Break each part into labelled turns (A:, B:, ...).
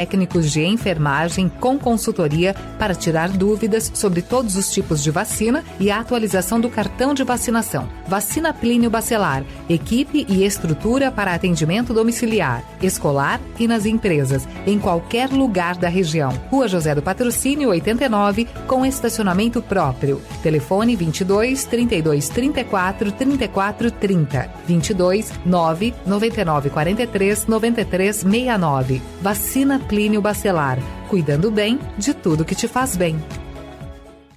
A: Técnicos de enfermagem com consultoria para tirar dúvidas sobre todos os tipos de vacina e a atualização do cartão de vacinação. Vacina Plínio Bacelar, equipe e estrutura para atendimento domiciliar, escolar e nas empresas, em qualquer lugar da região. Rua José do Patrocínio, 89, com estacionamento próprio. Telefone 22 32 34 34 30, 22 9 99 43 93 69. Vacina Plínio Bacelar, cuidando bem de tudo que te faz bem.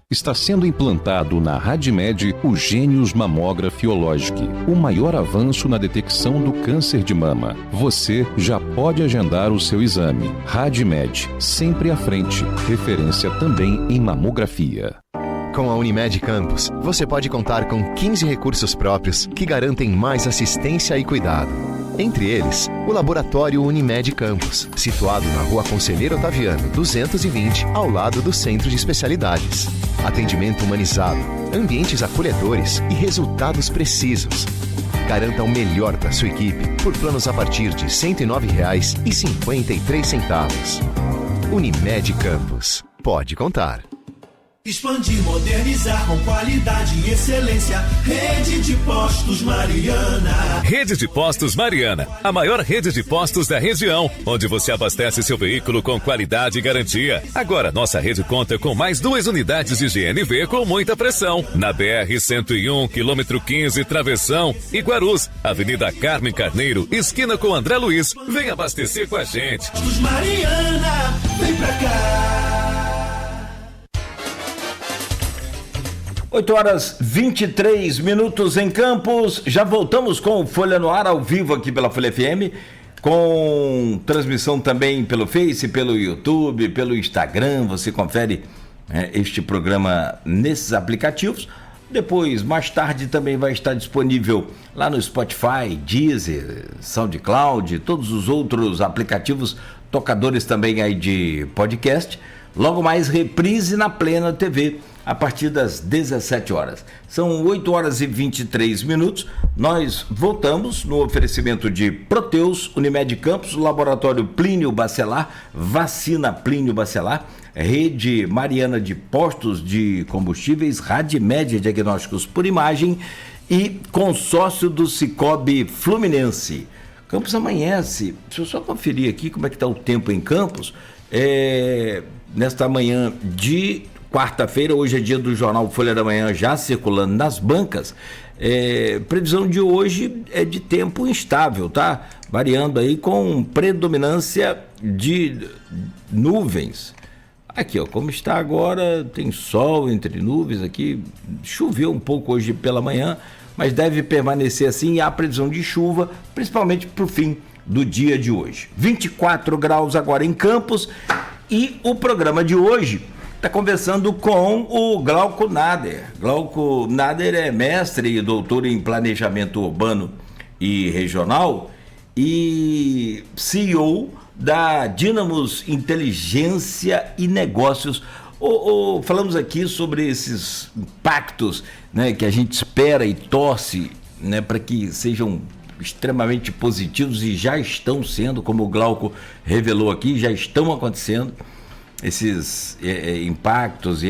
B: Está sendo implantado na Radmed o Gênios Mammography Ologic, o maior avanço na detecção do câncer de mama. Você já pode agendar o seu exame. Radmed, sempre à frente, referência também em mamografia.
C: Com a Unimed Campos, você pode contar com 15 recursos próprios que garantem mais assistência e cuidado. Entre eles, o Laboratório Unimed Campos, situado na Rua Conselheiro Otaviano, 220, ao lado do Centro de Especialidades. Atendimento humanizado, ambientes acolhedores e resultados precisos. Garanta o melhor para sua equipe por planos a partir de R$ 109,53. Unimed Campos. Pode contar.
D: Expandir, modernizar com qualidade e excelência. Rede de Postos Mariana.
E: Rede de Postos Mariana, a maior rede de postos da região, onde você abastece seu veículo com qualidade e garantia. Agora, nossa rede conta com mais 2 unidades de GNV com muita pressão. Na BR-101, quilômetro 15, Travessão e Guarus, Avenida Carmen Carneiro, esquina com André Luiz. Vem abastecer com a gente.
D: Postos Mariana, vem pra cá.
F: 8h23 em Campos. Já voltamos com o Folha no Ar ao vivo aqui pela Folha FM, com transmissão também pelo Face, pelo YouTube, pelo Instagram. Você confere este programa nesses aplicativos. Depois, mais tarde, também vai estar disponível lá no Spotify, Deezer, SoundCloud, todos os outros aplicativos, tocadores também aí de podcast. Logo mais, reprise na Plena TV, a partir das 17 horas. São 8h23. Nós voltamos no oferecimento de Proteus, Unimed Campos, Laboratório Plínio Bacelar, Vacina Plínio Bacelar, Rede Mariana de Postos de Combustíveis, Radmed Diagnósticos por Imagem e Consórcio do Cicobi Fluminense. Campos amanhece. Deixa eu só conferir aqui como é que está o tempo em Campos. Nesta manhã de quarta-feira, hoje é dia do jornal Folha da Manhã já circulando nas bancas. Previsão de hoje é de tempo instável, tá? Variando aí com predominância de nuvens. Aqui, ó, como está agora, tem sol entre nuvens aqui. Choveu um pouco hoje pela manhã, mas deve permanecer assim. E há previsão de chuva, principalmente para o fim do dia de hoje. 24 graus agora em Campos. E o programa de hoje está conversando com o Glauco Nader. Glauco Nader é mestre e doutor em planejamento urbano e regional e CEO da Dynamos Inteligência e Negócios. Falamos aqui sobre esses impactos, né, que a gente espera e torce, né, para que sejam extremamente positivos e já estão sendo, como o Glauco revelou aqui, já estão acontecendo esses impactos e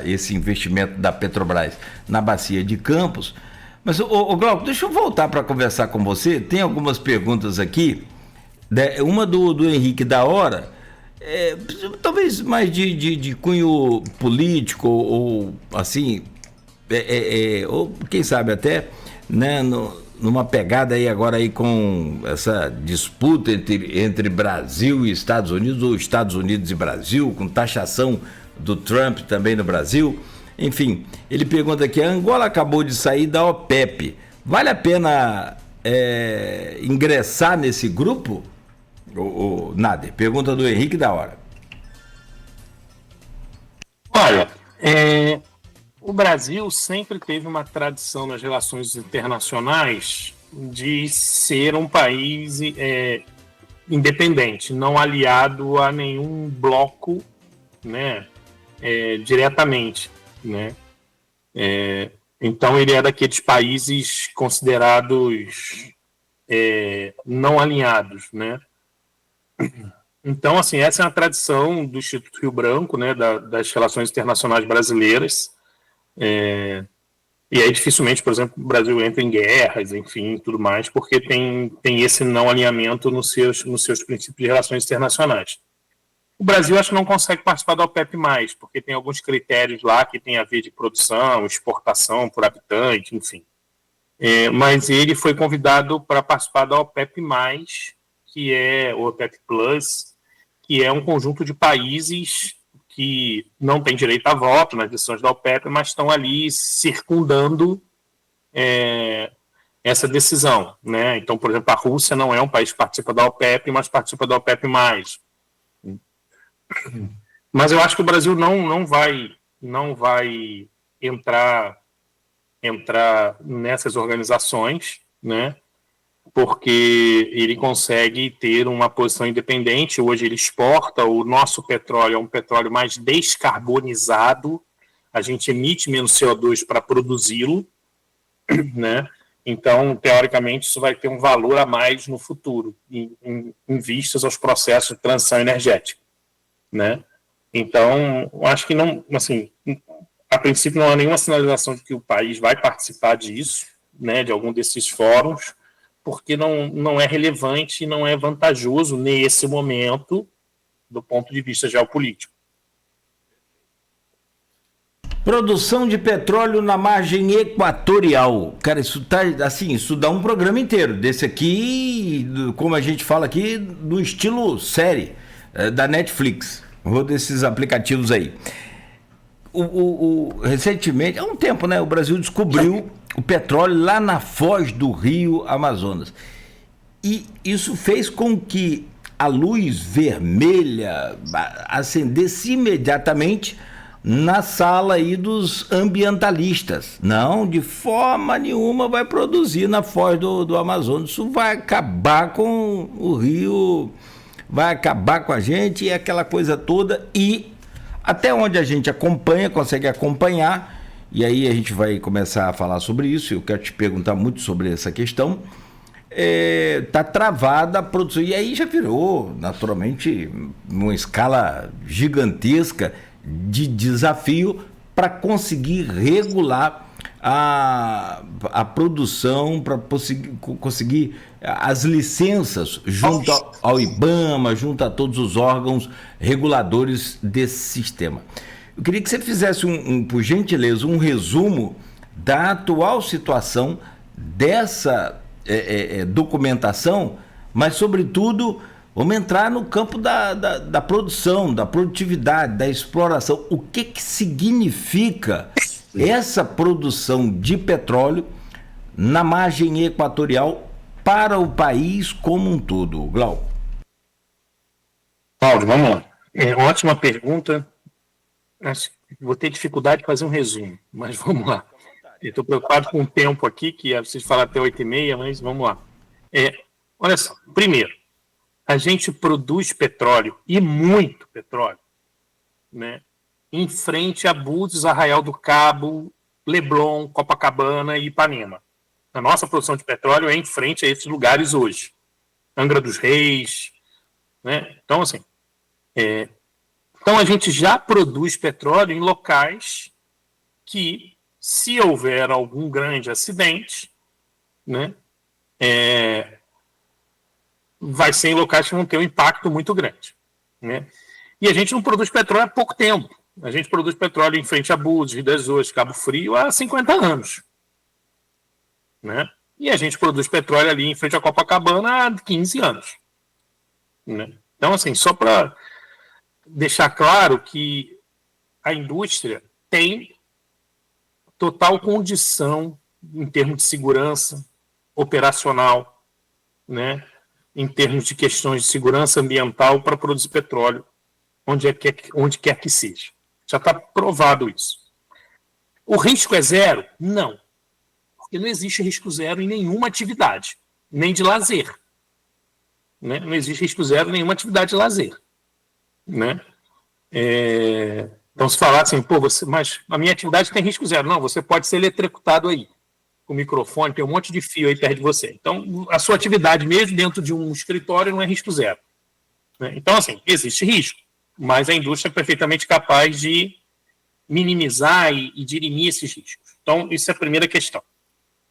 F: esse investimento da Petrobras na bacia de Campos. Mas, Glauco, deixa eu voltar para conversar com você. Tem algumas perguntas aqui, uma do Henrique da Hora, talvez mais de cunho político ou assim, ou quem sabe até, né, numa pegada aí agora aí com essa disputa entre Brasil e Estados Unidos, ou Estados Unidos e Brasil, com taxação do Trump também no Brasil. Enfim, ele pergunta aqui, a Angola acabou de sair da OPEP. Vale a pena ingressar nesse grupo? Nader, pergunta do Henrique da Hora.
G: Olha, o Brasil sempre teve uma tradição nas relações internacionais de ser um país independente, não aliado a nenhum bloco, né, diretamente, né? Então ele é daqueles países considerados não alinhados, né? Então, assim, essa é uma tradição do Instituto Rio Branco, né, das relações internacionais brasileiras. E aí, dificilmente, por exemplo, o Brasil entra em guerras, enfim, tudo mais, porque tem esse não alinhamento nos seus princípios de relações internacionais. O Brasil, acho que não consegue participar da OPEP+, porque tem alguns critérios lá que tem a ver de produção, exportação por habitante, enfim. Mas ele foi convidado para participar da OPEP+, que é o OPEP+, que é um conjunto de países que não têm direito a voto nas decisões da OPEP, mas estão ali circundando essa decisão, né? Então, por exemplo, a Rússia não é um país que participa da OPEP, mas participa da OPEP+. Mas eu acho que o Brasil não vai entrar nessas organizações, né? Porque ele consegue ter uma posição independente. Hoje ele exporta, o nosso petróleo é um petróleo mais descarbonizado, a gente emite menos CO2 para produzi-lo, né? Então, teoricamente, isso vai ter um valor a mais no futuro, em vistas aos processos de transição energética, né? Então, acho que não, assim, a princípio não há nenhuma sinalização de que o país vai participar disso, né, de algum desses fóruns, porque não é relevante e não é vantajoso nesse momento do ponto de vista geopolítico.
F: Produção de petróleo na margem equatorial. Cara, isso tá assim, isso dá um programa inteiro. Desse aqui, como a gente fala aqui, do estilo série da Netflix, ou desses aplicativos aí. Recentemente, há um tempo, né? O Brasil descobriu o petróleo lá na foz do rio Amazonas. E isso fez com que a luz vermelha acendesse imediatamente na sala aí dos ambientalistas. Não, de forma nenhuma vai produzir na foz do Amazonas. Isso vai acabar com o rio, vai acabar com a gente e aquela coisa toda. E até onde a gente acompanha, consegue acompanhar, e aí a gente vai começar a falar sobre isso. Eu quero te perguntar muito sobre essa questão. Tá travada a produção, e aí já virou naturalmente uma escala gigantesca de desafio para conseguir regular a produção, para conseguir as licenças junto ao IBAMA, junto a todos os órgãos reguladores desse sistema. Eu queria que você fizesse, por gentileza, um resumo da atual situação dessa documentação, mas, sobretudo, vamos entrar no campo da produção, da produtividade, da exploração. O que significa essa produção de petróleo na margem equatorial para o país como um todo, Glauco?
G: Cláudio, vamos lá. Ótima pergunta. Acho que vou ter dificuldade de fazer um resumo, mas vamos lá. Estou preocupado com o tempo aqui, que é preciso falar até 8h30, mas vamos lá. Olha só, primeiro, a gente produz petróleo, e muito petróleo, né, em frente a Búzios, Arraial do Cabo, Leblon, Copacabana e Ipanema. A nossa produção de petróleo é em frente a esses lugares hoje. Angra dos Reis, né? Então, assim, então a gente já produz petróleo em locais que, se houver algum grande acidente, né, vai ser em locais que vão ter um impacto muito grande, né? E a gente não produz petróleo há pouco tempo. A gente produz petróleo em frente a Búzios, Rio das Ostras, Cabo Frio há 50 anos, né? E a gente produz petróleo ali em frente a Copacabana há 15 anos, né? Então, assim, só para deixar claro que a indústria tem total condição em termos de segurança operacional, né, em termos de questões de segurança ambiental para produzir petróleo onde quer que seja. Já está provado isso. O risco é zero? Não. Porque não existe risco zero em nenhuma atividade, nem de lazer. Né? Não existe risco zero em nenhuma atividade de lazer. Né? Então, se falar assim, mas a minha atividade tem risco zero. Não, você pode ser eletrocutado aí. O microfone, tem um monte de fio aí perto de você. Então, a sua atividade, mesmo dentro de um escritório, não é risco zero. né? Então, assim, existe risco, mas a indústria é perfeitamente capaz de minimizar e dirimir esses riscos. Então, isso é a primeira questão.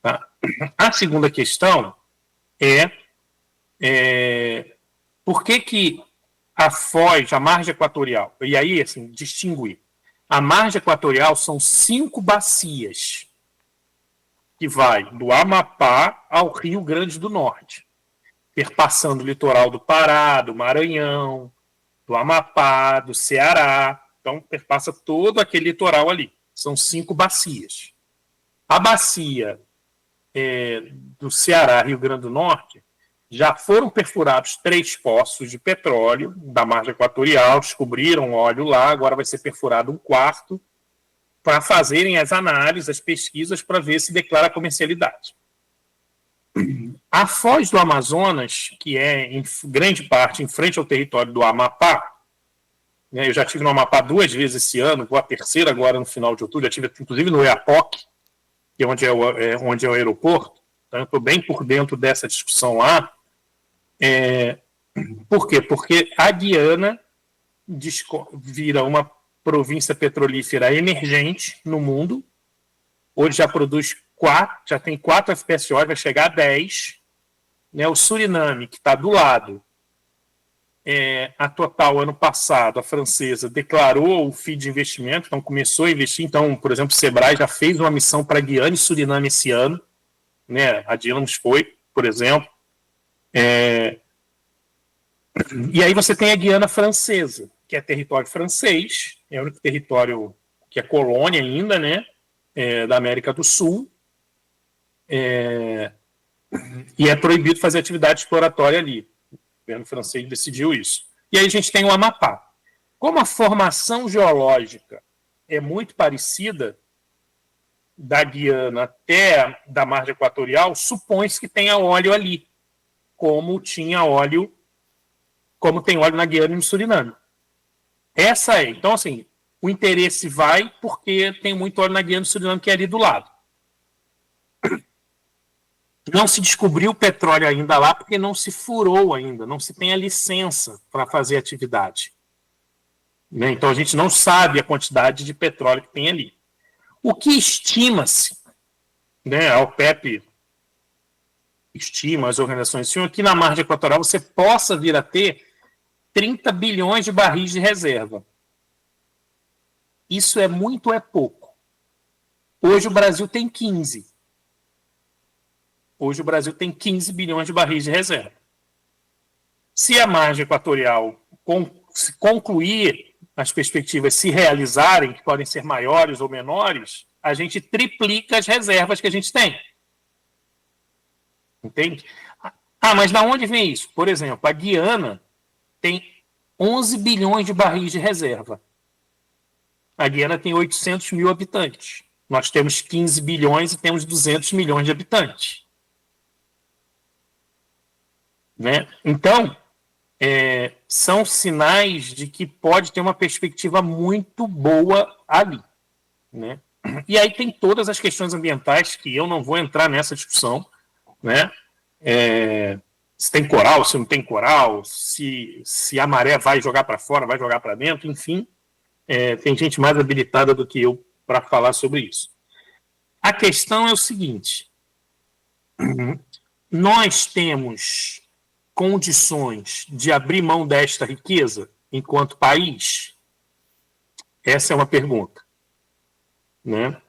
G: Tá? A segunda questão é por que a foz, a margem equatorial, e aí, assim, distinguir. A margem equatorial são 5 bacias, que vai do Amapá ao Rio Grande do Norte, perpassando o litoral do Pará, do Maranhão, do Amapá, do Ceará. Então, perpassa todo aquele litoral ali. São 5 bacias. A bacia do Ceará, Rio Grande do Norte, já foram perfurados 3 poços de petróleo da margem equatorial, descobriram óleo lá, agora vai ser perfurado um 4º para fazerem as análises, as pesquisas, para ver se declara comercialidade. A foz do Amazonas, que é em grande parte em frente ao território do Amapá, né, eu já estive no Amapá 2 vezes esse ano, vou a terceira agora no final de outubro, já estive inclusive no Oiapoque, que é onde é o aeroporto, então eu estou bem por dentro dessa discussão lá. Por quê? Porque a Guiana vira uma província petrolífera emergente no mundo, hoje já produz 4, já tem 4 FPSOs, vai chegar a 10. Né? O Suriname, que está do lado, a Total, ano passado, a francesa, declarou o FII de investimento, então começou a investir. Então, por exemplo, o Sebrae já fez uma missão para Guiana e Suriname esse ano, né? A Dinamos foi, por exemplo. E aí você tem a Guiana Francesa, que é território francês, é o único território que é colônia ainda, né? Da América do Sul. E é proibido fazer atividade exploratória ali. O governo francês decidiu isso. E aí a gente tem o Amapá. Como a formação geológica é muito parecida, da Guiana até da margem equatorial, supõe-se que tenha óleo ali, como tem óleo na Guiana e no Suriname. Então, assim, o interesse vai porque tem muito óleo na Guiana e no Suriname, que é ali do lado. Não se descobriu petróleo ainda lá, porque não se furou ainda, não se tem a licença para fazer atividade. Né? Então, a gente não sabe a quantidade de petróleo que tem ali. O que estima-se, né, a OPEP estima, as organizações estimam, que na margem equatorial você possa vir a ter 30 bilhões de barris de reserva. Isso é muito ou é pouco? Hoje o Brasil tem 15. Hoje o Brasil tem 15 bilhões de barris de reserva. Se a margem equatorial se concluir, as perspectivas se realizarem, que podem ser maiores ou menores, a gente triplica as reservas que a gente tem. Entende? Mas de onde vem isso? Por exemplo, a Guiana tem 11 bilhões de barris de reserva. A Guiana tem 800 mil habitantes. Nós temos 15 bilhões e temos 200 milhões de habitantes. Né? Então, são sinais de que pode ter uma perspectiva muito boa ali. Né? E aí tem todas as questões ambientais que eu não vou entrar nessa discussão. Né? Se tem coral, se não tem coral, se a maré vai jogar para fora, vai jogar para dentro, enfim. Tem gente mais habilitada do que eu para falar sobre isso. A questão é o seguinte: nós temos condições de abrir mão desta riqueza enquanto país? Essa é uma pergunta. Né?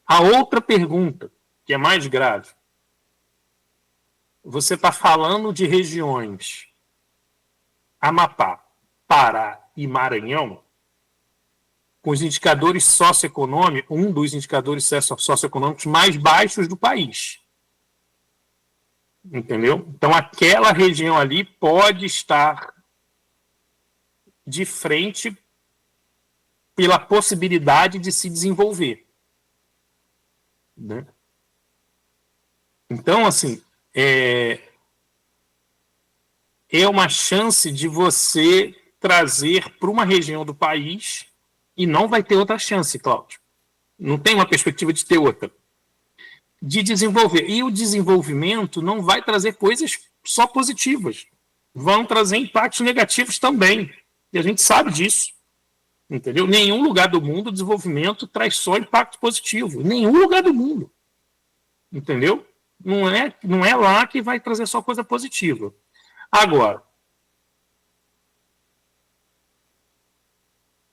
G: A outra pergunta, que é mais grave, você está falando de regiões Amapá, Pará e Maranhão, com os indicadores socioeconômicos, um dos indicadores socioeconômicos mais baixos do país. Entendeu? Então, aquela região ali pode estar de frente pela possibilidade de se desenvolver. Né? Então, assim, é uma chance de você trazer para uma região do país, e não vai ter outra chance, Cláudio. Não tem uma perspectiva de ter outra. De desenvolver. E o desenvolvimento não vai trazer coisas só positivas. vão trazer impactos negativos também. E a gente sabe disso. Entendeu? Nenhum lugar do mundo o desenvolvimento traz só impacto positivo. Nenhum lugar do mundo. Entendeu? Não é lá que vai trazer só coisa positiva. Agora,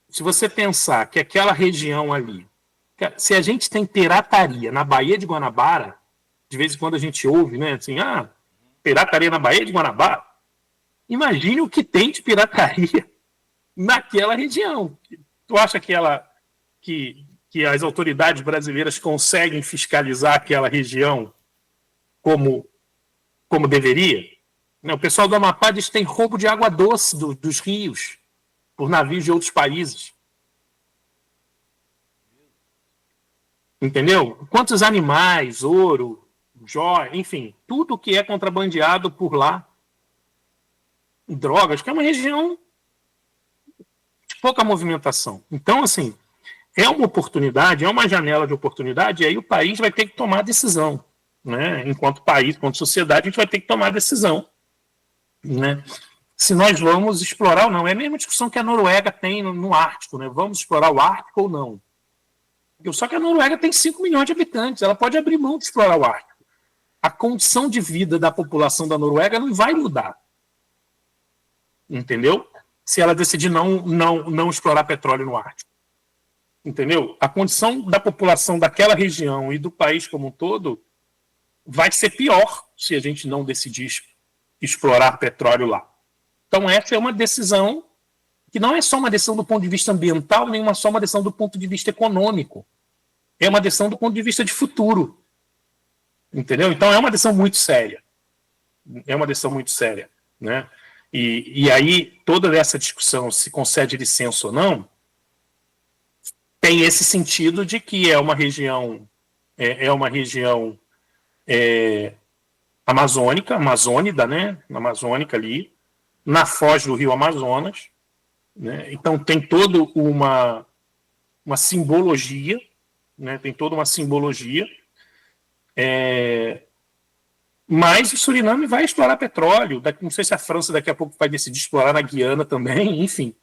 G: se você pensar que aquela região ali, se a gente tem pirataria na Baía de Guanabara, de vez em quando a gente ouve, né, assim, pirataria na Baía de Guanabara, imagine o que tem de pirataria naquela região. Tu acha que as autoridades brasileiras conseguem fiscalizar aquela região como deveria? O pessoal do Amapá diz que tem roubo de água doce dos rios por navios de outros países. Entendeu? Quantos animais, ouro, joia, enfim, tudo que é contrabandeado por lá, drogas, que é uma região de pouca movimentação. Então, assim, é uma oportunidade, é uma janela de oportunidade, e aí o país vai ter que tomar a decisão. Né? Enquanto país, enquanto sociedade, a gente vai ter que tomar a decisão. Né? Se nós vamos explorar ou não. É a mesma discussão que a Noruega tem no Ártico. Né? Vamos explorar o Ártico ou não? Só que a Noruega tem 5 milhões de habitantes, ela pode abrir mão de explorar o Ártico. A condição de vida da população da Noruega não vai mudar. Entendeu? Se ela decidir não explorar petróleo no Ártico. Entendeu? A condição da população daquela região e do país como um todo vai ser pior se a gente não decidir explorar petróleo lá. Então essa é uma decisão que não é só uma decisão do ponto de vista ambiental, nem só uma decisão do ponto de vista econômico. É uma decisão do ponto de vista de futuro. Entendeu? Então é uma decisão muito séria. É uma decisão muito séria. Né? E aí toda essa discussão, se concede licença ou não, tem esse sentido de que é uma região amazônida, né? Amazônica ali, na foz do rio Amazonas, né? Então tem toda uma simbologia, né? Tem toda uma simbologia, mas o Suriname vai explorar petróleo, não sei se a França daqui a pouco vai decidir explorar na Guiana também, enfim,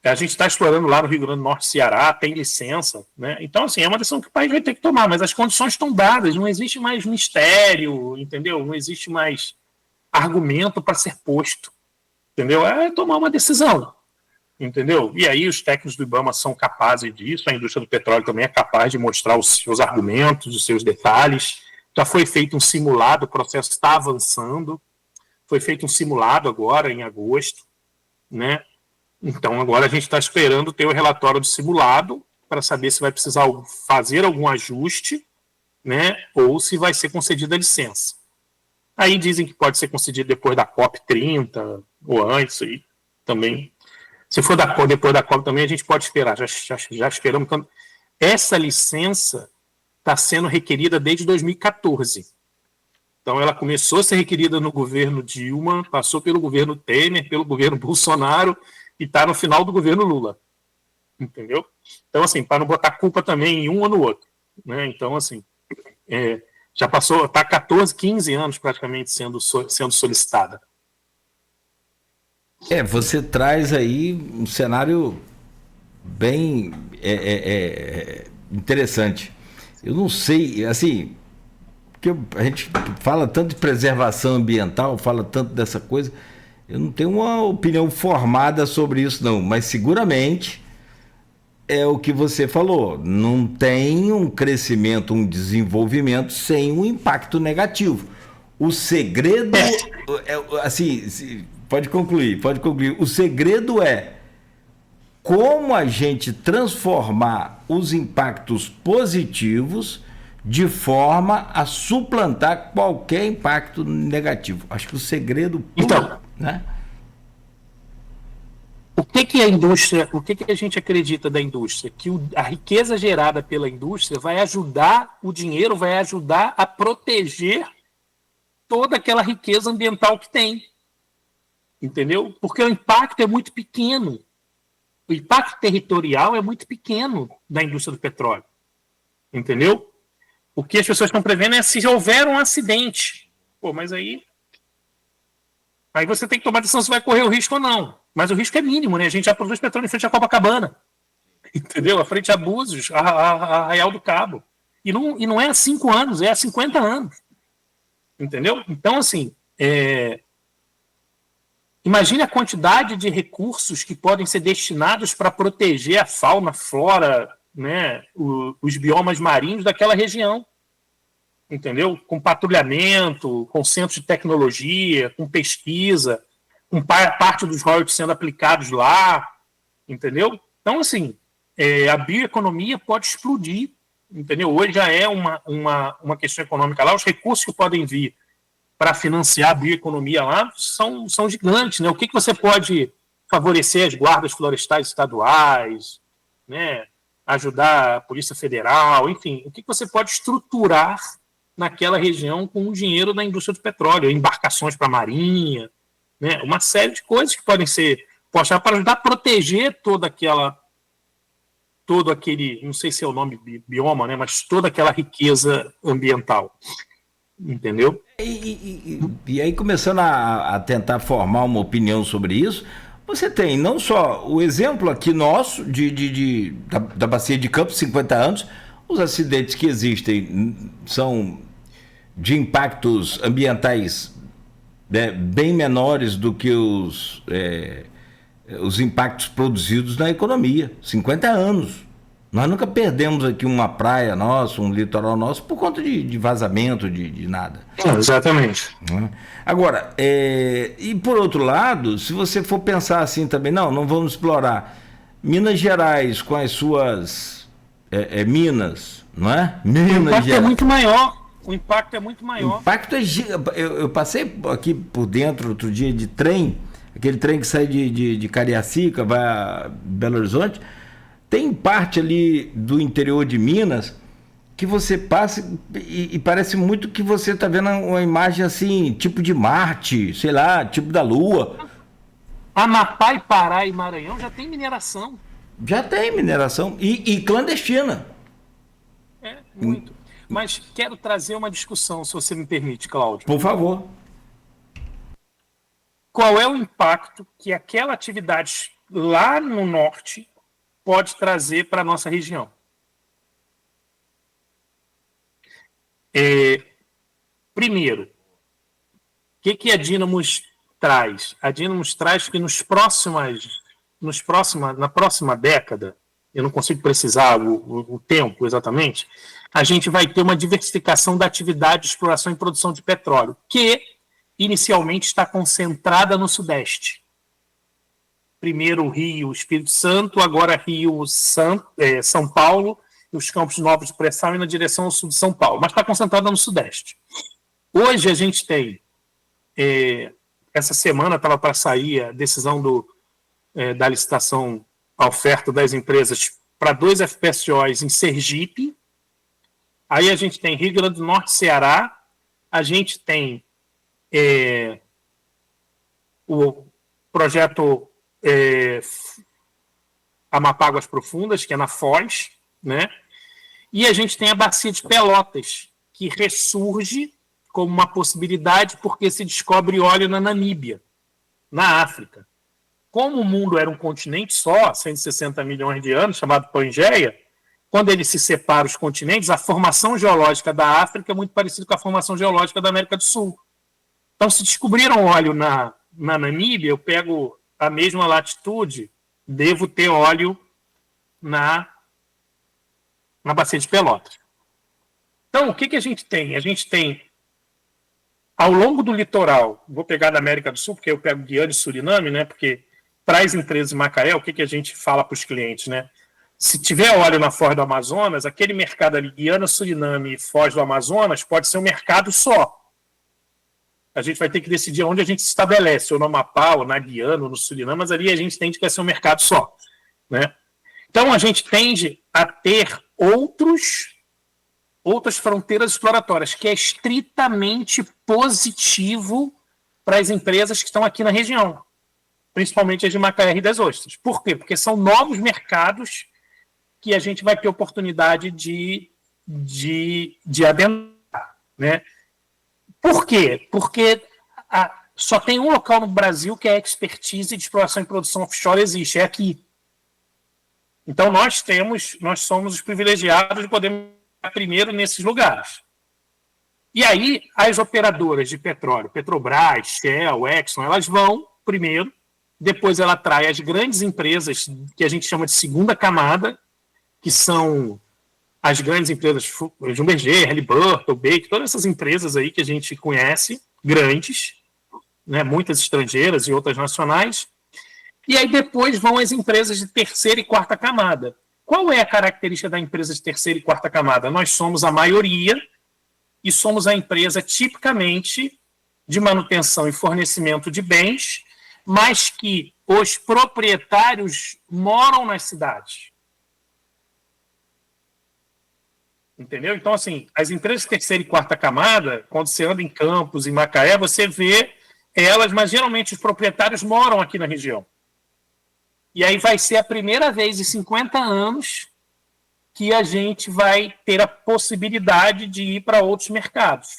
G: a gente está explorando lá no Rio Grande do Norte, Ceará, tem licença, né? Então, assim, é uma decisão que o país vai ter que tomar, mas as condições estão dadas, não existe mais mistério, entendeu? Não existe mais argumento para ser posto, entendeu? É tomar uma decisão, entendeu? E aí os técnicos do IBAMA são capazes disso, a indústria do petróleo também é capaz de mostrar os seus argumentos, os seus detalhes. Já foi feito um simulado, o processo está avançando, foi feito um simulado agora, em agosto, né? Então, agora a gente está esperando ter o relatório do simulado para saber se vai precisar fazer algum ajuste, né, ou se vai ser concedida a licença. Aí dizem que pode ser concedido depois da COP30 ou antes, aí também. Se for depois da COP também, a gente pode esperar. Já esperamos. Então, essa licença está sendo requerida desde 2014. Então, ela começou a ser requerida no governo Dilma, passou pelo governo Temer, pelo governo Bolsonaro, e está no final do governo Lula, entendeu? Então, assim, para não botar culpa também em um ou no outro, né? Então, assim, já passou, está 14, 15 anos praticamente sendo solicitada.
F: Você traz aí um cenário bem interessante. Eu não sei, assim, porque a gente fala tanto de preservação ambiental, fala tanto dessa coisa. Eu não tenho uma opinião formada sobre isso, não, mas seguramente é o que você falou. Não tem um crescimento, um desenvolvimento sem um impacto negativo. O segredo, assim, pode concluir. O segredo é como a gente transformar os impactos positivos de forma a suplantar qualquer impacto negativo. Acho que o segredo...
G: Então,
F: né?
G: O que a indústria, o que a gente acredita da indústria? Que a riqueza gerada pela indústria vai ajudar, o dinheiro vai ajudar a proteger toda aquela riqueza ambiental que tem. Entendeu? Porque o impacto é muito pequeno. O impacto territorial é muito pequeno da indústria do petróleo. Entendeu? O que as pessoas estão prevendo é se houver um acidente. Pô, mas aí Aí você tem que tomar decisão se vai correr o risco ou não. Mas o risco é mínimo, né? A gente já produz petróleo em frente à Copacabana. Entendeu? A frente a Búzios, a Arraial do Cabo. E não é há 5 anos, é há 50 anos. Entendeu? Então, assim, imagine a quantidade de recursos que podem ser destinados para proteger a fauna, a flora, né, os biomas marinhos daquela região. Entendeu? Com patrulhamento, com centros de tecnologia, com pesquisa, com parte dos royalties sendo aplicados lá. Entendeu? Então, assim, a bioeconomia pode explodir. Entendeu? Hoje já é uma questão econômica lá. Os recursos que podem vir para financiar a bioeconomia lá são gigantes, né? O que você pode favorecer as guardas florestais estaduais, né? Ajudar a Polícia Federal, enfim, o que você pode estruturar naquela região com o dinheiro da indústria do petróleo, embarcações para a Marinha, né? Uma série de coisas que podem ser postas para ajudar a proteger todo aquele, não sei se é o nome bioma, né? Mas toda aquela riqueza ambiental. Entendeu?
F: E aí, começando a tentar formar uma opinião sobre isso, você tem não só o exemplo aqui nosso da Bacia de Campos, 50 anos, os acidentes que existem são de impactos ambientais bem menores do que os impactos produzidos na economia. 50 anos. Nós nunca perdemos aqui uma praia nossa, um litoral nosso, por conta de vazamento, de nada.
G: Exatamente.
F: Agora, e por outro lado, se você for pensar assim também, não vamos explorar Minas Gerais com as suas minas, não é? Minas
G: o impacto
F: Gerais.
G: É muito maior. O impacto é muito maior.
F: O impacto eu passei aqui por dentro outro dia de trem, aquele trem que sai de Cariacica, vai a Belo Horizonte. Tem parte ali do interior de Minas que você passa e parece muito que você está vendo uma imagem assim, tipo de Marte, sei lá, tipo da Lua.
G: Amapá e Pará e Maranhão já tem mineração.
F: Já tem mineração e clandestina.
G: Muito. Mas quero trazer uma discussão, se você me permite, Cláudio.
F: Por favor.
G: Qual é o impacto que aquela atividade lá no norte pode trazer para a nossa região? Primeiro, o que a Dynamos traz? A Dynamos traz que na próxima década, eu não consigo precisar o tempo exatamente, a gente vai ter uma diversificação da atividade de exploração e produção de petróleo, que inicialmente está concentrada no Sudeste. Primeiro Rio, Espírito Santo, agora Rio, São Paulo, e os Campos Novos de Pré-Sal e na direção ao sul de São Paulo, mas está concentrada no Sudeste. Hoje a gente tem, essa semana estava para sair a decisão da licitação, a oferta das empresas para 2 FPSOs em Sergipe, aí a gente tem Rio Grande do Norte, Ceará, a gente tem o projeto Amapá Águas Profundas, que é na Foz, né? E a gente tem a Bacia de Pelotas, que ressurge como uma possibilidade porque se descobre óleo na Namíbia, na África. Como o mundo era um continente só, 160 milhões de anos, chamado Pangeia, quando ele se separa os continentes, a formação geológica da África é muito parecida com a formação geológica da América do Sul. Então, se descobriram óleo na Namíbia, eu pego a mesma latitude, devo ter óleo na Bacia de Pelotas. Então, o que a gente tem? A gente tem, ao longo do litoral, vou pegar da América do Sul, porque eu pego Guiana e Suriname, né? Porque traz empresas em Macaé, o que a gente fala para os clientes, né? Se tiver óleo na Foz do Amazonas, aquele mercado ali, Guiana, Suriname e Foz do Amazonas, pode ser um mercado só. A gente vai ter que decidir onde a gente se estabelece, ou no Amapá, ou na Guiana, ou no Suriname, mas ali a gente tende que ser um mercado só, né? Então, a gente tende a ter outras fronteiras exploratórias, que é estritamente positivo para as empresas que estão aqui na região, principalmente as de Macaé e das Ostras. Por quê? Porque são novos mercados que a gente vai ter oportunidade de adentrar, né? Por quê? Porque Só tem um local no Brasil que a expertise de exploração e produção offshore existe, é aqui. Então nós somos os privilegiados de poder estar primeiro nesses lugares. E aí as operadoras de petróleo, Petrobras, Shell, Exxon, elas vão primeiro, depois ela atrai as grandes empresas que a gente chama de segunda camada, que são as grandes empresas, Schlumberger, Halliburton, Baker, todas essas empresas aí que a gente conhece, grandes, né, muitas estrangeiras e outras nacionais. E aí depois vão as empresas de terceira e quarta camada. Qual é a característica da empresa de terceira e quarta camada? Nós somos a maioria e somos a empresa tipicamente de manutenção e fornecimento de bens, mas que os proprietários moram nas cidades. Entendeu? Então, assim, as empresas de terceira e quarta camada, quando você anda em Campos, em Macaé, você vê elas, mas geralmente os proprietários moram aqui na região. E aí vai ser a primeira vez em 50 anos que a gente vai ter a possibilidade de ir para outros mercados.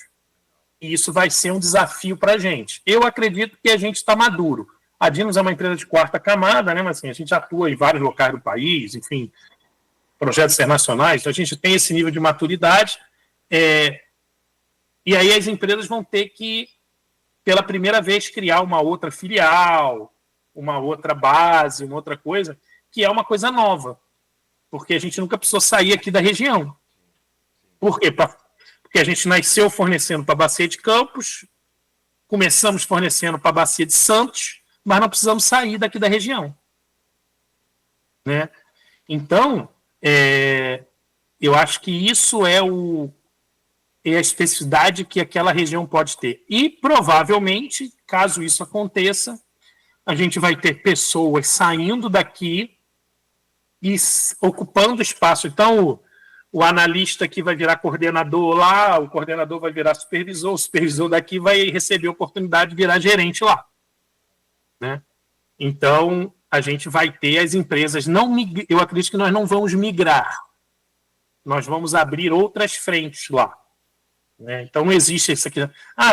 G: E isso vai ser um desafio para a gente. Eu acredito que a gente está maduro. A Dinos é uma empresa de quarta camada, né? Mas assim, a gente atua em vários locais do país, enfim, projetos internacionais, então a gente tem esse nível de maturidade. E aí as empresas vão ter que, pela primeira vez, criar uma outra filial, uma outra base, uma outra coisa, que é uma coisa nova, porque a gente nunca precisou sair aqui da região. Por quê? Porque a gente nasceu fornecendo para a Bacia de Campos, começamos fornecendo para a Bacia de Santos, mas não precisamos sair daqui da região. Né? Então, eu acho que isso é a especificidade que aquela região pode ter. E, provavelmente, caso isso aconteça, a gente vai ter pessoas saindo daqui e ocupando espaço. Então, o analista aqui vai virar coordenador lá, o coordenador vai virar supervisor, o supervisor daqui vai receber a oportunidade de virar gerente lá. Né? Então, a gente vai ter as empresas, eu acredito que nós não vamos migrar, nós vamos abrir outras frentes lá. Né? Então, não existe isso aqui.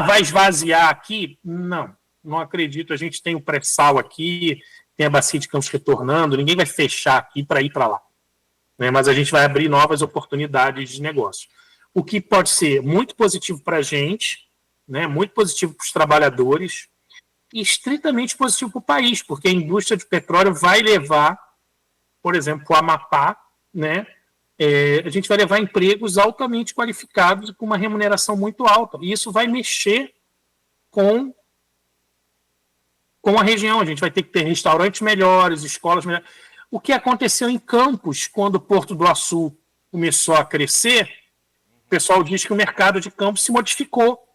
G: Vai esvaziar aqui? Não acredito. A gente tem o pré-sal aqui, tem a Bacia de Campos retornando, ninguém vai fechar aqui para ir para lá. Né? Mas a gente vai abrir novas oportunidades de negócio. O que pode ser muito positivo para a gente, né? Muito positivo para os trabalhadores, e estritamente positivo para o país, porque a indústria de petróleo vai levar, por exemplo, o Amapá, né? A gente vai levar empregos altamente qualificados e com uma remuneração muito alta. E isso vai mexer com a região. A gente vai ter que ter restaurantes melhores, escolas melhores. O que aconteceu em Campos, quando o Porto do Açu começou a crescer, o pessoal diz que o mercado de Campos se modificou.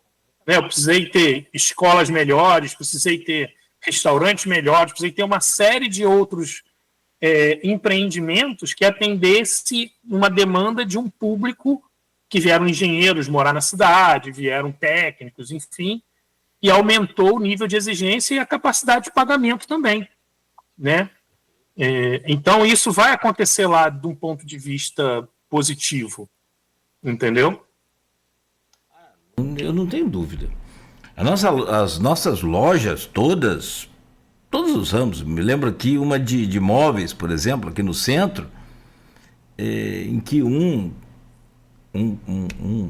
G: Eu precisei ter escolas melhores, precisei ter restaurantes melhores, precisei ter uma série de outros empreendimentos que atendesse uma demanda de um público, que vieram engenheiros morar na cidade, vieram técnicos, enfim, e aumentou o nível de exigência e a capacidade de pagamento também. Né? Então, isso vai acontecer lá de um ponto de vista positivo. Entendeu?
F: Eu não tenho dúvida. As nossas lojas todos os ramos, me lembro aqui uma de móveis, por exemplo, aqui no centro, em que um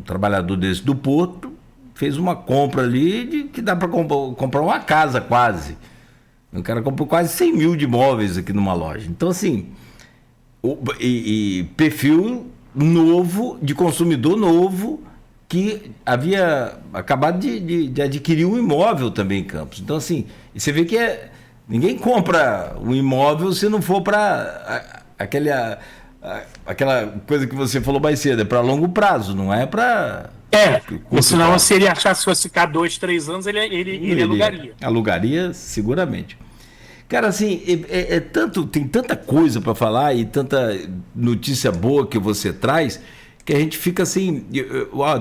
F: trabalhador desse do Porto fez uma compra ali que dá para comprar uma casa quase. O cara comprou quase 100 mil de móveis aqui numa loja. Então, assim, perfil novo, de consumidor novo, que havia acabado de adquirir um imóvel também em Campos. Então, assim, você vê que ninguém compra um imóvel se não for para aquela coisa que você falou mais cedo, é para longo prazo, não é para...
G: senão se ele achasse que fosse ficar 2, 3 anos, ele alugaria.
F: Alugaria, seguramente. Cara, assim, tem tanta coisa para falar e tanta notícia boa que você traz, que a gente fica assim...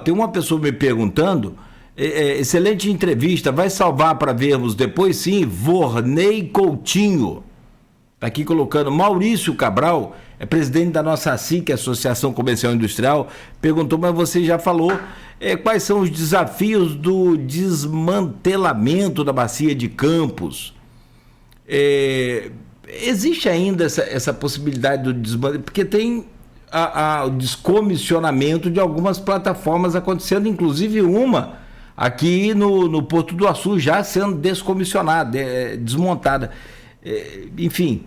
F: Tem uma pessoa me perguntando, excelente entrevista, vai salvar para vermos depois? Sim, Vorney Coutinho. Está aqui colocando, Maurício Cabral, é presidente da nossa ASIC, Associação Comercial Industrial, perguntou, mas você já falou, quais são os desafios do desmantelamento da bacia de Campos? Existe ainda essa possibilidade do desmantelamento, porque tem o descomissionamento de algumas plataformas acontecendo, inclusive uma aqui no Porto do Açu já sendo descomissionada, desmontada. Enfim,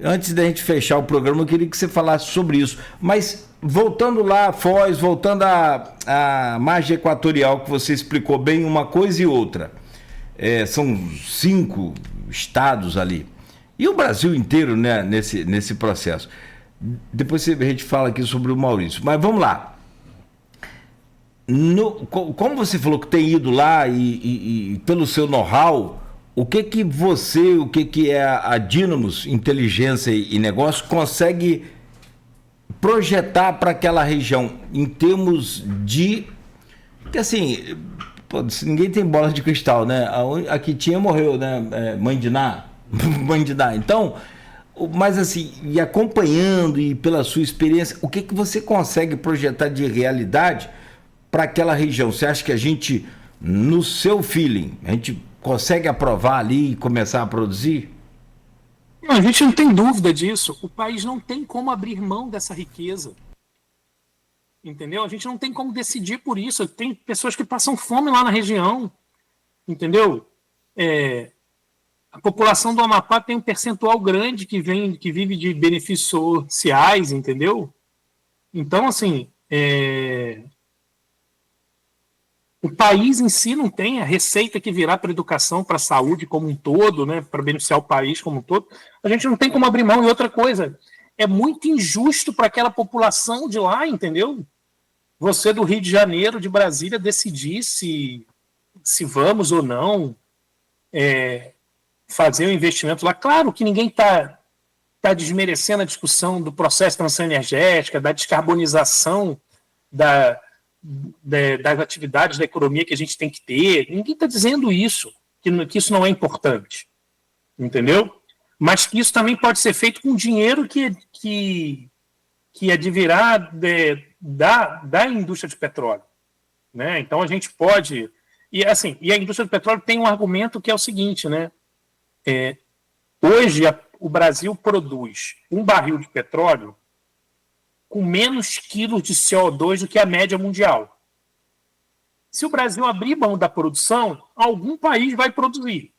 F: antes da gente fechar o programa, eu queria que você falasse sobre isso. Mas voltando lá a Foz, voltando à margem equatorial, que você explicou bem uma coisa e outra. São 5 estados ali. E o Brasil inteiro, né, nesse processo. Depois a gente fala aqui sobre o Maurício. Mas vamos lá. Como você falou que tem ido lá e pelo seu know-how, o que é a Dynamos Inteligência e Negócio consegue projetar para aquela região em termos de... Porque assim, ninguém tem bola de cristal, né? A que tinha morreu, né? Mãe de Ná. Então, mas assim, e acompanhando e pela sua experiência, o que você consegue projetar de realidade para aquela região? Você acha que a gente, no seu feeling, a gente consegue aprovar ali e começar a produzir?
G: Não, a gente não tem dúvida disso. O país não tem como abrir mão dessa riqueza. Entendeu? A gente não tem como decidir por isso. Tem pessoas que passam fome lá na região. Entendeu? A população do Amapá tem um percentual grande que vive de benefícios sociais, entendeu? Então, assim, o país em si não tem a receita que virá para a educação, para a saúde como um todo, né, para beneficiar o país como um todo. A gente não tem como abrir mão. E outra coisa, é muito injusto para aquela população de lá, entendeu? Você do Rio de Janeiro, de Brasília, decidir se vamos ou não fazer um investimento lá. Claro que ninguém está desmerecendo a discussão do processo de transição energética, da descarbonização das atividades da economia que a gente tem que ter. Ninguém está dizendo isso, que isso não é importante. Entendeu? Mas que isso também pode ser feito com dinheiro que advirá da indústria de petróleo. Né? Então a gente pode... E a indústria de petróleo tem um argumento que é o seguinte, né? Hoje o Brasil produz um barril de petróleo com menos quilos de CO2 do que a média mundial. Se o Brasil abrir mão da produção, algum país vai produzir.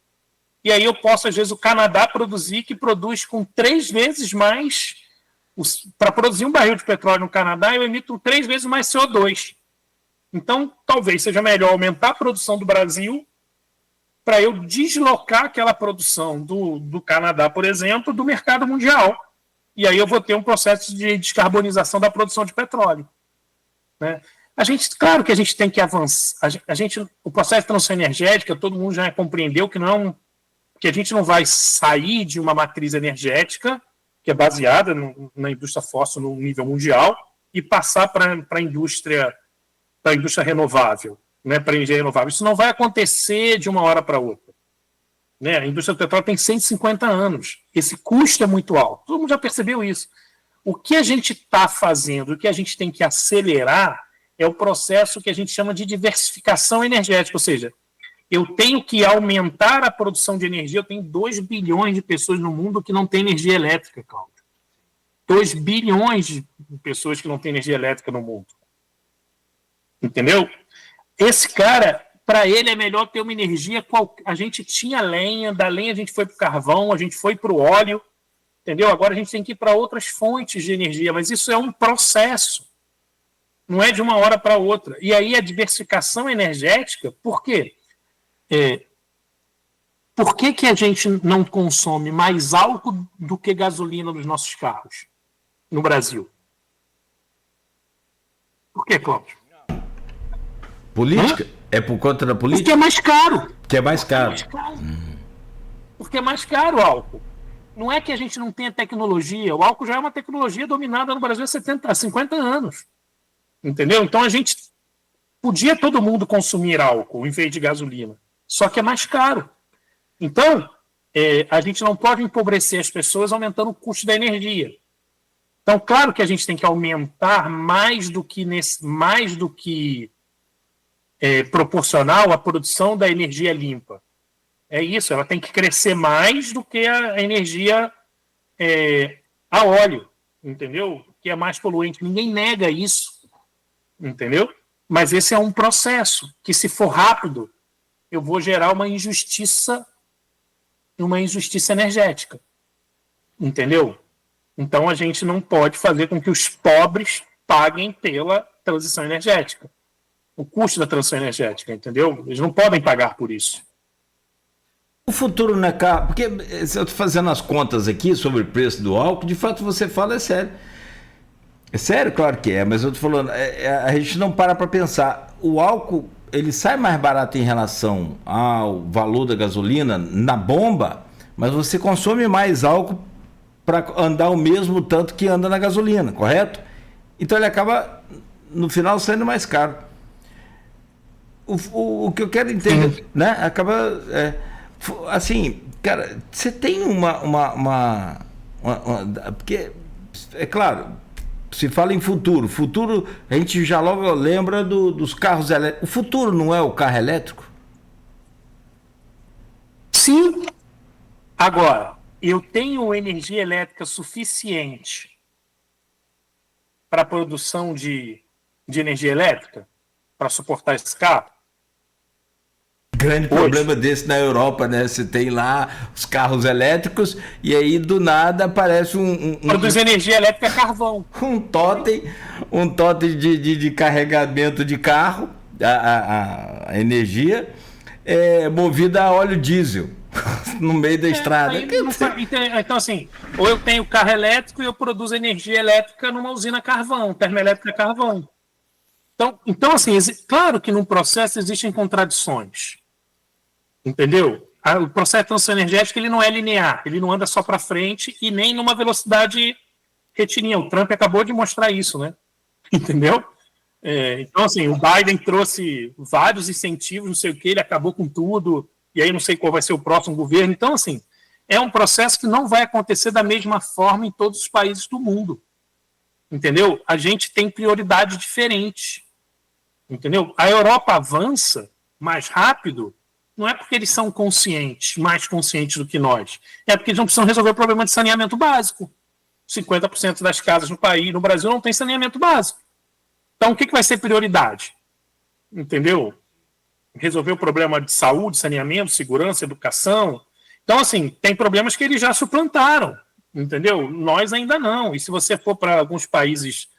G: E aí eu posso, às vezes, o Canadá produzir, que produz com 3 vezes mais... Para produzir um barril de petróleo no Canadá, eu emito 3 vezes mais CO2. Então, talvez seja melhor aumentar a produção do Brasil para eu deslocar aquela produção do Canadá, por exemplo, do mercado mundial. E aí eu vou ter um processo de descarbonização da produção de petróleo. Né? Claro que a gente tem que avançar. O processo de transição energética, todo mundo já compreendeu que a gente não vai sair de uma matriz energética que é baseada na indústria fóssil no nível mundial e passar para a indústria renovável. Né, para energia renovável. Isso não vai acontecer de uma hora para outra. Né? A indústria do petróleo tem 150 anos. Esse custo é muito alto. Todo mundo já percebeu isso. O que a gente está fazendo, o que a gente tem que acelerar é o processo que a gente chama de diversificação energética, ou seja, eu tenho que aumentar a produção de energia. Eu tenho 2 bilhões de pessoas no mundo que não têm energia elétrica, Cláudio. 2 bilhões de pessoas que não têm energia elétrica no mundo. Entendeu? Esse cara, para ele é melhor ter uma energia. A gente tinha lenha, da lenha a gente foi para o carvão, a gente foi para o óleo, entendeu? Agora a gente tem que ir para outras fontes de energia, mas isso é um processo, não é de uma hora para outra. E aí a diversificação energética, por quê? Por que a gente não consome mais álcool do que gasolina nos nossos carros no Brasil? Por que, Cláudio?
F: Política? É por conta da política?
G: Porque é mais caro.
F: Que é mais caro.
G: Porque é mais caro o álcool. Não é que a gente não tenha tecnologia. O álcool já é uma tecnologia dominada no Brasil há 50 anos. Entendeu? Então a gente podia todo mundo consumir álcool em vez de gasolina. Só que é mais caro. Então, a gente não pode empobrecer as pessoas aumentando o custo da energia. Então, claro que a gente tem que aumentar mais do que proporcional à produção da energia limpa. É isso, ela tem que crescer mais do que a energia a óleo, entendeu? Que é mais poluente. Ninguém nega isso, entendeu? Mas esse é um processo que, se for rápido, eu vou gerar uma injustiça energética, entendeu? Então a gente não pode fazer com que os pobres paguem pela transição energética, o custo da transição energética, entendeu? Eles não podem pagar por isso.
F: O futuro na carro, porque se eu estou fazendo as contas aqui sobre o preço do álcool, de fato você fala é sério. É sério, claro que é, mas eu estou falando, a gente não para pensar. O álcool, ele sai mais barato em relação ao valor da gasolina na bomba, mas você consome mais álcool para andar o mesmo tanto que anda na gasolina, correto? Então ele acaba, no final, saindo mais caro. O que eu quero entender, né? Acaba... assim, cara, você tem uma porque, é claro, se fala em futuro, a gente já logo lembra dos carros elétricos. O futuro não é o carro elétrico?
G: Sim. Agora, eu tenho energia elétrica suficiente para a produção de energia elétrica para suportar esse carro?
F: Grande problema desse na Europa, né? Você tem lá os carros elétricos e aí do nada aparece
G: Produz energia elétrica a carvão.
F: Um totem de carregamento de carro, a energia movida a óleo diesel no meio da estrada.
G: Então, assim, ou eu tenho carro elétrico e eu produzo energia elétrica numa usina carvão, termoelétrica carvão. Então, assim, claro que num processo existem contradições. Entendeu? O processo de transição energética, ele não é linear, ele não anda só para frente e nem numa velocidade retilínea. O Trump acabou de mostrar isso, né? Entendeu? Então, assim, o Biden trouxe vários incentivos, não sei o que, ele acabou com tudo, e aí não sei qual vai ser o próximo governo. Então, assim, é um processo que não vai acontecer da mesma forma em todos os países do mundo. Entendeu? A gente tem prioridades diferentes. Entendeu? A Europa avança mais rápido, não é porque eles são conscientes, mais conscientes do que nós. É porque eles não precisam resolver o problema de saneamento básico. 50% das casas no país, no Brasil, não tem saneamento básico. Então, o que vai ser prioridade? Entendeu? Resolver o problema de saúde, saneamento, segurança, educação. Então, assim, tem problemas que eles já suplantaram. Entendeu? Nós ainda não. E se você for para alguns países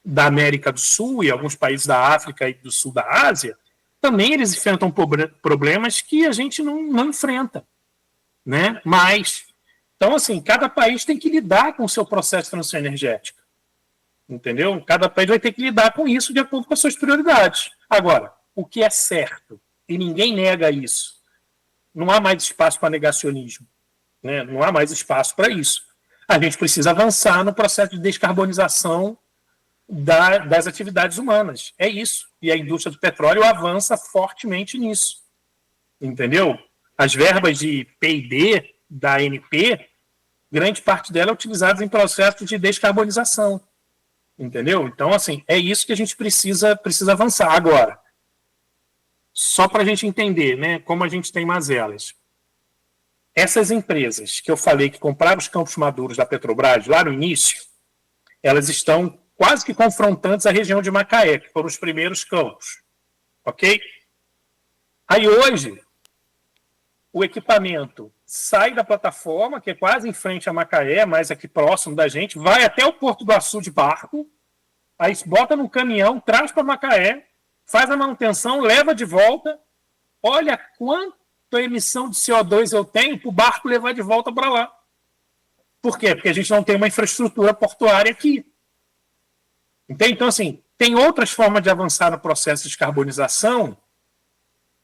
G: da América do Sul e alguns países da África e do Sul da Ásia, também eles enfrentam problemas que a gente não enfrenta, né? Mas, então, assim, cada país tem que lidar com o seu processo de transição energética, entendeu? Cada país vai ter que lidar com isso de acordo com as suas prioridades. Agora, o que é certo, e ninguém nega isso, não há mais espaço para negacionismo, né? Não há mais espaço para isso. A gente precisa avançar no processo de descarbonização das atividades humanas. É isso. E a indústria do petróleo avança fortemente nisso. Entendeu? As verbas de P&D da ANP, grande parte dela é utilizada em processos de descarbonização. Entendeu? Então, assim, é isso que a gente precisa avançar. Agora, só para a gente entender, né, como a gente tem mazelas. Essas empresas que eu falei que compraram os campos maduros da Petrobras lá no início, elas estão quase que confrontantes à região de Macaé, que foram os primeiros campos. Ok? Aí hoje, o equipamento sai da plataforma, que é quase em frente a Macaé, mais aqui próximo da gente, vai até o Porto do Açu de barco, aí bota num caminhão, traz para Macaé, faz a manutenção, leva de volta, olha quanta emissão de CO2 eu tenho para o barco levar de volta para lá. Por quê? Porque a gente não tem uma infraestrutura portuária aqui. Entende? Então, assim, tem outras formas de avançar no processo de descarbonização,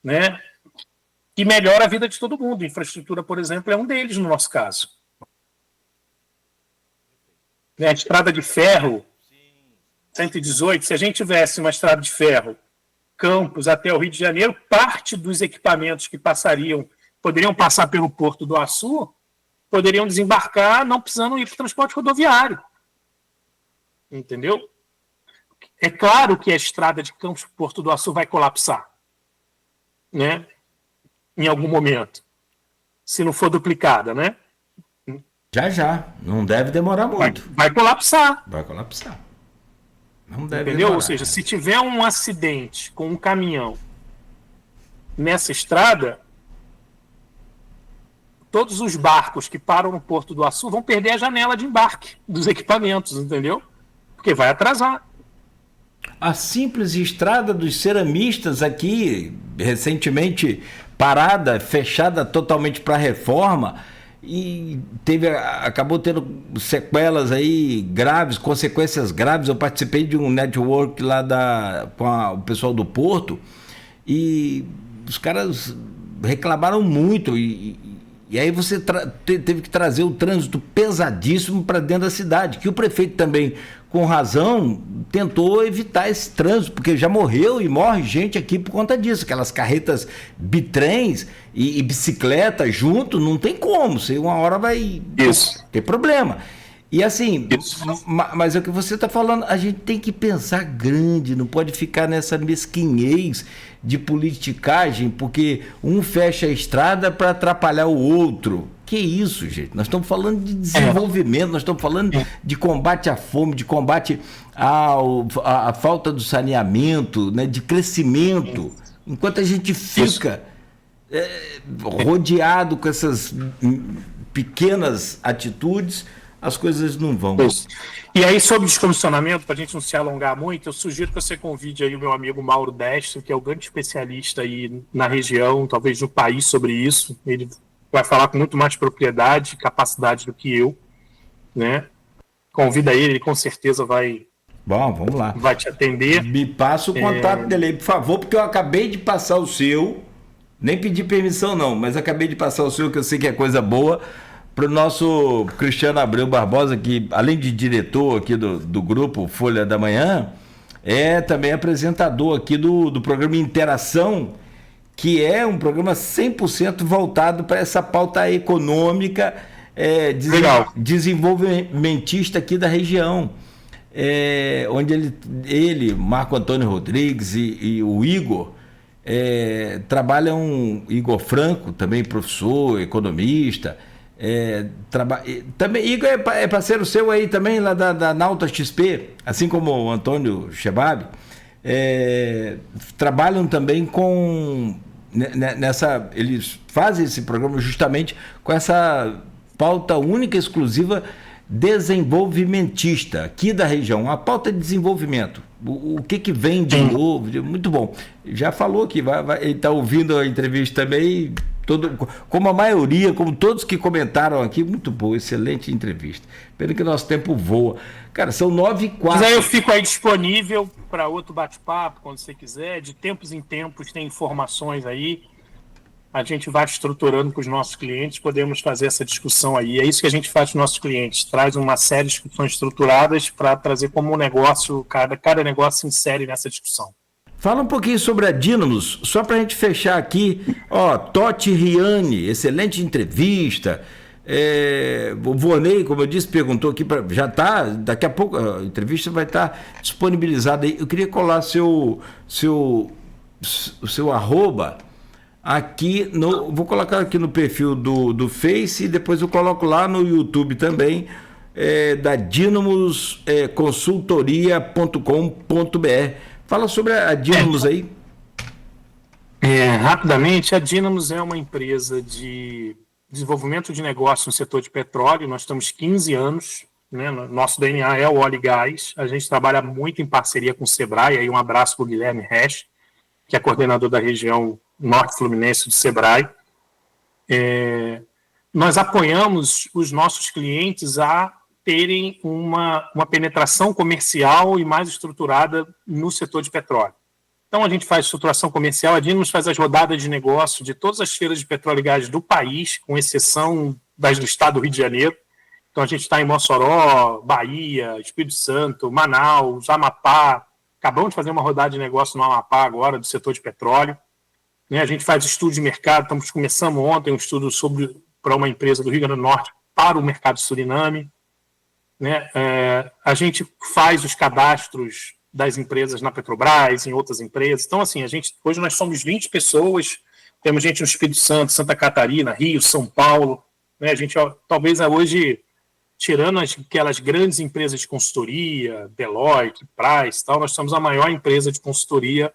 G: né, que melhora a vida de todo mundo. Infraestrutura, por exemplo, é um deles no nosso caso. A estrada de ferro, 118, se a gente tivesse uma estrada de ferro Campos até o Rio de Janeiro, parte dos equipamentos que passariam poderiam passar pelo Porto do Açu, poderiam desembarcar não precisando ir para o transporte rodoviário. Entendeu? É claro que a estrada de Campos para o Porto do Açu vai colapsar, né? Em algum momento, se não for duplicada, né?
F: Já. Não deve demorar muito.
G: Vai colapsar.
F: Vai colapsar. Não deve
G: Entendeu?
F: demorar.
G: Ou seja, se tiver um acidente com um caminhão nessa estrada, todos os barcos que param no Porto do Açu vão perder a janela de embarque dos equipamentos, entendeu? Porque vai atrasar.
F: A simples estrada dos ceramistas aqui, recentemente parada, fechada totalmente para reforma, e acabou tendo sequelas aí graves, consequências graves. Eu participei de um network lá com o pessoal do Porto, e os caras reclamaram muito, e aí você teve que trazer o trânsito pesadíssimo para dentro da cidade, que o prefeito também, com razão, tentou evitar esse trânsito, porque já morreu e morre gente aqui por conta disso. Aquelas carretas bitrens e bicicleta junto, não tem como, você uma hora vai ter problema. E assim, mas é o que você está falando, a gente tem que pensar grande, não pode ficar nessa mesquinhez de politicagem, porque um fecha a estrada para atrapalhar o outro. Que isso, gente? Nós estamos falando de desenvolvimento, nós estamos falando de combate à fome, de combate à falta do saneamento, né, de crescimento. Enquanto a gente fica rodeado com essas pequenas atitudes, as coisas não vão.
G: E aí, sobre descomissionamento, para a gente não se alongar muito, eu sugiro que você convide aí o meu amigo Mauro Destro, que é o grande especialista aí na região, talvez no país, sobre isso. Ele vai falar com muito mais propriedade e capacidade do que eu, né? Convida ele com certeza vai...
F: Bom, vamos lá.
G: Vai te atender.
F: Me passa o contato dele aí, por favor, porque eu acabei de passar o seu, nem pedi permissão não, mas acabei de passar o seu, que eu sei que é coisa boa, para o nosso Cristiano Abreu Barbosa, que além de diretor aqui do grupo Folha da Manhã, é também apresentador aqui do programa Interação, que é um programa 100% voltado para essa pauta econômica, desenvolvimentista aqui da região. Onde ele, Marco Antônio Rodrigues e o Igor, trabalham, Igor Franco, também professor, economista, também, Igor é parceiro seu aí também, lá da Nauta XP, assim como o Antônio Chebab, trabalham também eles fazem esse programa justamente com essa pauta única e exclusiva desenvolvimentista aqui da região, a pauta de desenvolvimento, o que vem de novo, muito bom. Já falou que ele está ouvindo a entrevista também, como a maioria, como todos que comentaram aqui, muito boa, excelente entrevista. Pena que nosso tempo voa. Cara, são 9h04.
G: Mas aí eu fico aí disponível para outro bate-papo, quando você quiser. De tempos em tempos tem informações aí. A gente vai estruturando com os nossos clientes, podemos fazer essa discussão aí. É isso que a gente faz com os nossos clientes. Traz uma série de discussões estruturadas para trazer como um negócio, cada negócio se insere nessa discussão.
F: Fala um pouquinho sobre a Dínamos, só para a gente fechar aqui. Totti Riani, excelente entrevista. O Vonei, como eu disse, perguntou aqui, já está, daqui a pouco a entrevista vai estar disponibilizada aí. Eu queria colar seu arroba aqui, vou colocar aqui no perfil do Face e depois eu coloco lá no YouTube também, da Dínamos consultoria.com.br. Fala sobre a Dínamos aí.
G: Rapidamente, a Dínamos é uma empresa de desenvolvimento de negócio no setor de petróleo. Nós estamos 15 anos, né? Nosso DNA é o óleo e gás. A gente trabalha muito em parceria com o Sebrae. Aí um abraço para o Guilherme Resch, que é coordenador da região Norte Fluminense do Sebrae. Nós apoiamos os nossos clientes a terem uma penetração comercial e mais estruturada no setor de petróleo. Então, a gente faz estruturação comercial, a Dínamos faz as rodadas de negócio de todas as feiras de petróleo e gás do país, com exceção das do estado do Rio de Janeiro. Então, a gente está em Mossoró, Bahia, Espírito Santo, Manaus, Amapá. Acabamos de fazer uma rodada de negócio no Amapá agora, do setor de petróleo. né? A gente faz estudo de mercado, começamos ontem um estudo para uma empresa do Rio Grande do Norte para o mercado de Suriname, né? A gente faz os cadastros das empresas na Petrobras, em outras empresas. Então, assim, hoje nós somos 20 pessoas, temos gente no Espírito Santo, Santa Catarina, Rio, São Paulo, né? A gente, talvez hoje, tirando aquelas grandes empresas de consultoria, Deloitte, Price, tal, nós somos a maior empresa de consultoria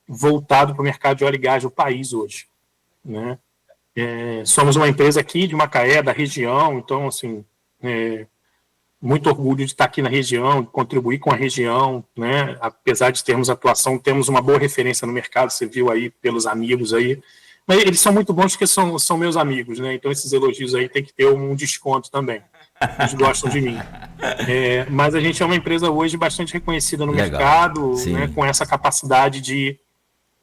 G: voltado para o mercado de óleo e gás do país hoje, né? Somos uma empresa aqui de Macaé, da região, então, assim, muito orgulho de estar aqui na região, de contribuir com a região, né? Apesar de termos atuação, temos uma boa referência no mercado, você viu aí pelos amigos aí, mas eles são muito bons porque são meus amigos, né? Então esses elogios aí tem que ter um desconto também, eles gostam de mim. Mas a gente é uma empresa hoje bastante reconhecida no mercado, né? Com essa capacidade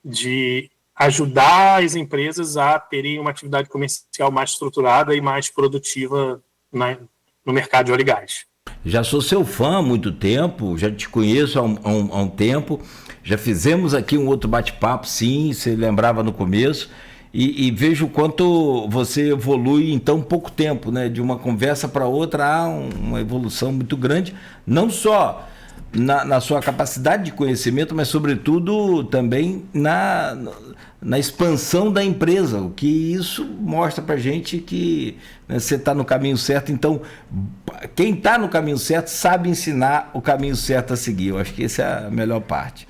G: de ajudar as empresas a terem uma atividade comercial mais estruturada e mais produtiva no mercado de óleo e gás.
F: Já sou seu fã há muito tempo, já te conheço há um tempo, já fizemos aqui um outro bate-papo, sim, você lembrava no começo, e vejo o quanto você evolui em tão pouco tempo, né? De uma conversa para outra há uma evolução muito grande, não só na sua capacidade de conhecimento, mas sobretudo também na expansão da empresa, o que isso mostra pra gente que, né, você está no caminho certo. Então, quem está no caminho certo sabe ensinar o caminho certo a seguir. Eu acho que essa é a melhor parte.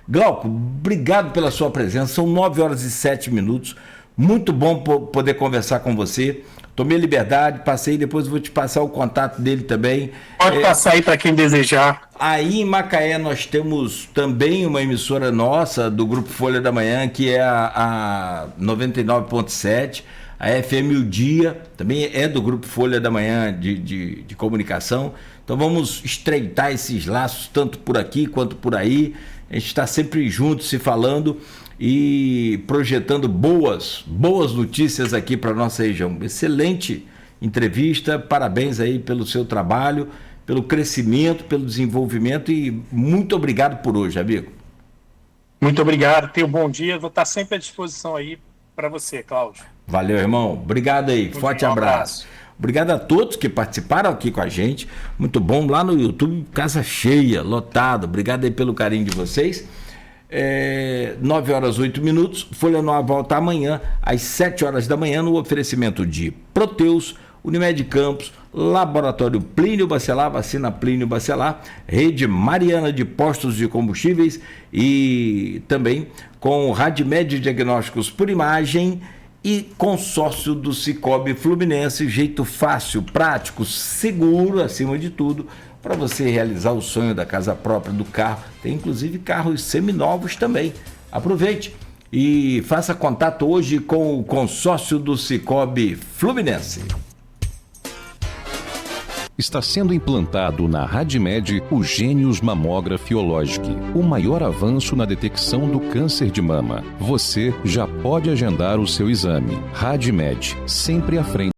F: Glauco, obrigado pela sua presença, são 9h07, muito bom poder conversar com você. Tomei liberdade, passei, depois vou te passar o contato dele também.
G: Pode passar aí para quem desejar.
F: Aí em Macaé nós temos também uma emissora nossa, do Grupo Folha da Manhã, que é a 99.7, a FM O Dia, também é do Grupo Folha da Manhã de comunicação. Então vamos estreitar esses laços, tanto por aqui quanto por aí. A gente está sempre junto, se falando e projetando boas notícias aqui para a nossa região. Excelente entrevista, parabéns aí pelo seu trabalho, pelo crescimento, pelo desenvolvimento e muito obrigado por hoje, amigo.
G: Muito obrigado, tenha um bom dia, vou estar sempre à disposição aí para você, Cláudio.
F: Valeu, irmão, obrigado aí, forte abraço. Obrigado a todos que participaram aqui com a gente, muito bom, lá no YouTube, casa cheia, lotado, obrigado aí pelo carinho de vocês. 9h08, Folha no Ar volta amanhã às 7h da manhã no oferecimento de Proteus, Unimed Campos, Laboratório Plínio Bacelar, Vacina Plínio Bacelar, Rede Mariana de Postos de Combustíveis e também com Radmed Diagnósticos por Imagem e consórcio do Cicobi Fluminense, jeito fácil, prático, seguro, acima de tudo, para você realizar o sonho da casa própria, do carro. Tem inclusive carros seminovos também. Aproveite e faça contato hoje com o consórcio do Cicobi Fluminense.
B: Está sendo implantado na Radmed o Gênios Mamographiologic, o maior avanço na detecção do câncer de mama. Você já pode agendar o seu exame. Radmed, sempre à frente.